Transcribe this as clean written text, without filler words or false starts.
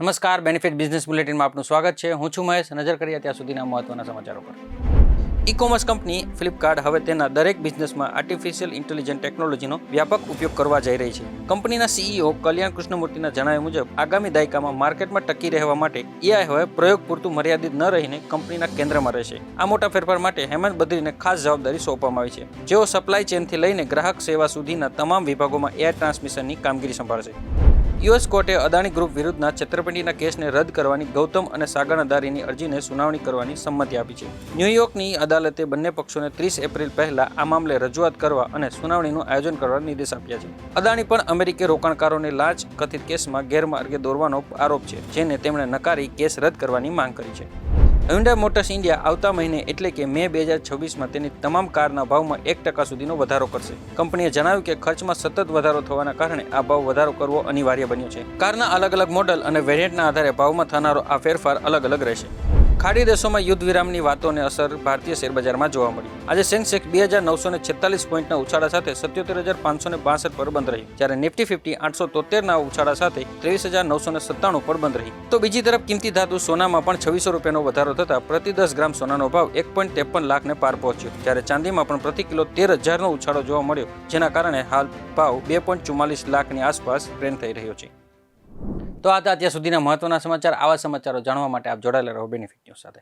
નમસ્કાર, benefit business બુલેટિનમાં આપનું સ્વાગત છે. હું છું મહેશ. નજર કરીએ ત્યાં સુધીના મહત્વના સમાચારો પર. ઈ કોમર્સ કંપની ફ્લિપકાર્ટ હવે તેના દરેક બિઝનેસમાં આર્ટિફિશિયલ ઇન્ટેલિજન્ટ ટેકનોલોજીનો વ્યાપક ઉપયોગ કરવા જઈ રહી છે. કંપનીના સીઈઓ કલ્યાણ કૃષ્ણમૂર્તિના જણાવ્યા મુજબ આગામી દાયકામાં માર્કેટમાં ટકી રહેવા માટે એઆઈ હવે પ્રયોગ પૂરતું મર્યાદિત ન રહીને કંપનીના કેન્દ્રમાં રહેશે. આ મોટા ફેરફાર માટે હેમંત બદ્રીને ખાસ જવાબદારી સોંપવામાં આવી છે, જેઓ સપ્લાય ચેનથી લઈને ગ્રાહક સેવા સુધીના તમામ વિભાગોમાં એઆઈ ટ્રાન્સમિશનની કામગીરી સંભાળશે. યુએસ કોર્ટે અદાણી ગ્રુપ વિરુદ્ધના છેતરપિંડીના કેસને રદ કરવાની ગૌતમ અને સાગર અદાણીની અરજીને સુનાવણી કરવાની સંમતિ આપી છે. ન્યૂયોર્કની અદાલતે બંને પક્ષોને 30 એપ્રિલ પહેલા આ મામલે રજૂઆત કરવા અને સુનાવણીનું આયોજન કરવા નિર્દેશ આપ્યા છે. અદાણી પણ અમેરિકી રોકાણકારોને લાંચ કથિત કેસમાં ગેરમાર્ગે દોરવાનો આરોપ છે, જેને તેમણે નકારી કેસ રદ કરવાની માંગ કરી છે. હ્યુન્ડાઈ મોટર્સ ઇન્ડિયા આવતા મહિને એટલે કે મે 2026માં તેની તમામ કારના ભાવમાં 1% સુધીનો વધારો કરશે. કંપનીએ જણાવ્યું કે ખર્ચમાં સતત વધારો થવાના કારણે આ ભાવ વધારો કરવો અનિવાર્ય બન્યો છે. કારના અલગ અલગ મોડલ અને વેરિયન્ટના આધારે ભાવમાં થનારો આ ફેરફાર અલગ અલગ રહેશે. ખાડી દેશોમાં યુદ્ધ વિરામની વાતોને અસર ભારતીય શેરબજારમાં જોવા મળી. આજે સેન્સેક્સ 2946 પોઈન્ટના ઉછાળા સાથે 77,562 પર બંધ રહ્યું, જ્યારે નિફ્ટી 50 873ના ઉછાળા સાથે 23,997 પર બંધ રહી. તો બીજી તરફ કિંમતી ધાતુ સોનામાં પણ 2600 રૂપિયાનો વધારો થતા પ્રતિ 10 ગ્રામ સોનાનો ભાવ 1.53 લાખને પાર પહોંચ્યો, જ્યારે ચાંદીમાં પણ પ્રતિ કિલો 13,000નો ઉછાળો જોવા મળ્યો, જેના કારણે હાલ ભાવ 2.44 લાખની આસપાસ ટ્રેન્ડ થઈ રહ્યો છે. તો આ હતા અત્યાર સુધીના મહત્વના સમાચાર. આવા સમાચારો જાણવા માટે આપ જોડાયેલા રહો બેનિફિટ ન્યૂઝ સાથે.